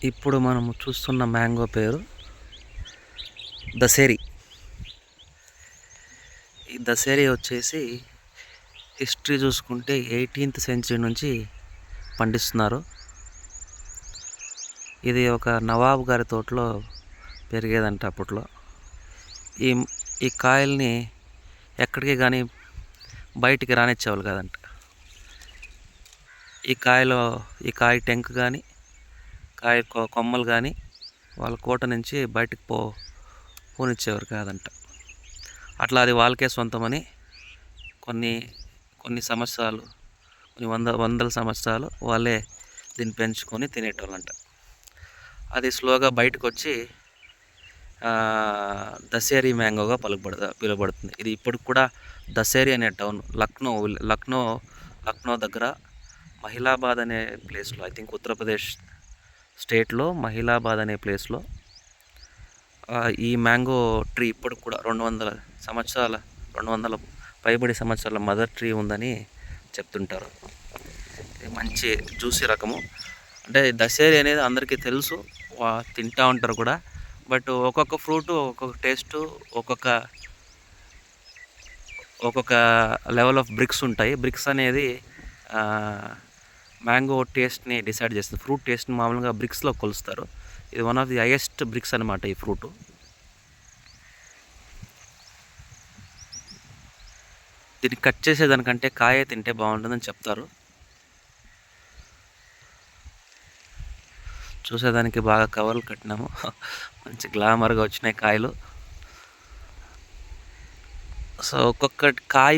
ఇప్పుడు మనము చూస్తున్న మ్యాంగో పేరు దశేరి. ఈ దశేరి వచ్చేసి హిస్టరీ చూసుకుంటే 18th సెంచరీ నుంచి పండిస్తున్నారు. ఇది ఒక నవాబు గారి తోటలో పెరిగేదంట అప్పట్లో. ఈ ఈ కాయల్ని ఎక్కడికి కానీ బయటికి రానిచ్చేవాళ్ళు కాదంట. ఈ కాయ టెంక్ కానీ కాయ కొమ్మలు కానీ వాళ్ళ కోట నుంచి బయటకు పోనిచ్చేవారు కాదంట. అట్లా అది వాళ్ళకే సొంతమని కొన్ని కొన్ని సంవత్సరాలు కొన్ని వందల సంవత్సరాలు వాళ్ళే దీన్ని పెంచుకొని తినేటోళ్ళంట. అది స్లోగా బయటకు వచ్చి దశేరి మ్యాంగోగా పిలువబడుతుంది. ఇది ఇప్పటికి కూడా దశేరి అనే టౌన్ లక్నో దగ్గర మహిళాబాద్ అనే ప్లేస్లో, ఐ థింక్ ఉత్తరప్రదేశ్ స్టేట్లో మహిళాబాద్ అనే ప్లేస్లో ఈ మ్యాంగో ట్రీ ఇప్పటికి కూడా 200 పైబడి సంవత్సరాల మదర్ ట్రీ ఉందని చెప్తుంటారు. ఇది మంచి జ్యూసీ రకము. అంటే దశేరి అనేది అందరికీ తెలుసు, తింటూ ఉంటారు కూడా. బట్ ఒక్కొక్క ఫ్రూటు ఒక్కొక్క టేస్టు, ఒక్కొక్క లెవెల్ ఆఫ్ బ్రిక్స్ ఉంటాయి. బ్రిక్స్ అనేది మ్యాంగో టేస్ట్ని డిసైడ్ చేస్తుంది. ఫ్రూట్ టేస్ట్ని మామూలుగా బ్రిక్స్లో కొలుస్తారు. ఇది one of the highest brix అనమాట ఈ ఫ్రూటు. దీన్ని కట్ చేసేదానికంటే కాయ తింటే బాగుంటుందని చెప్తారు. చూసేదానికి బాగా కవర్లు కట్టినాము, మంచి గ్లామర్గా వచ్చినాయి కాయలు. సో ఒక్కొక్క కాయ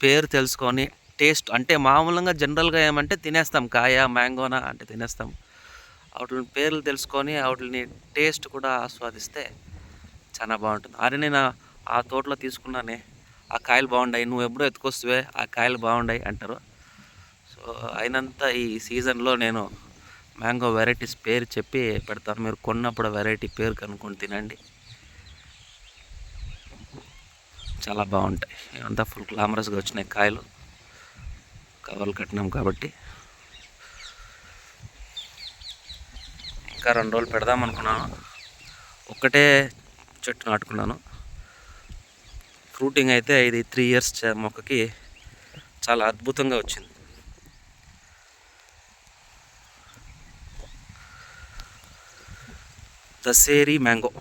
పేరు తెలుసుకొని టేస్ట్, అంటే మామూలుగా జనరల్గా ఏమంటే తినేస్తాం, కాయ మ్యాంగోనా అంటే తినేస్తాం. వాటి పేర్లు తెలుసుకొని వాటిని టేస్ట్ కూడా ఆస్వాదిస్తే చాలా బాగుంటుంది. అరే నేను ఆ తోటలో తీసుకున్నానే, ఆ కాయలు బాగున్నాయి, నువ్వు ఎప్పుడో ఎత్తుకొస్తే ఆ కాయలు బాగున్నాయి అంటారు. సో అయినంత ఈ సీజన్లో నేను మ్యాంగో వెరైటీస్ పేరు చెప్పి పెడతాను. మీరు కొన్నప్పుడు వెరైటీ పేరు కనుక్కొని తినండి, చాలా బాగుంటాయి. అంతా ఫుల్ గ్లామరస్గా వచ్చినాయి కాయలు, కవర్లు కట్టినాం కాబట్టి. ఇంకా 2 రోజులు పెడదాం అనుకున్నాను, ఒక్కటే చెట్టు నాటుకున్నాను. ఫ్రూటింగ్ అయితే ఇది 3 years మొక్కకి చాలా అద్భుతంగా వచ్చింది. దశేరి మ్యాంగో.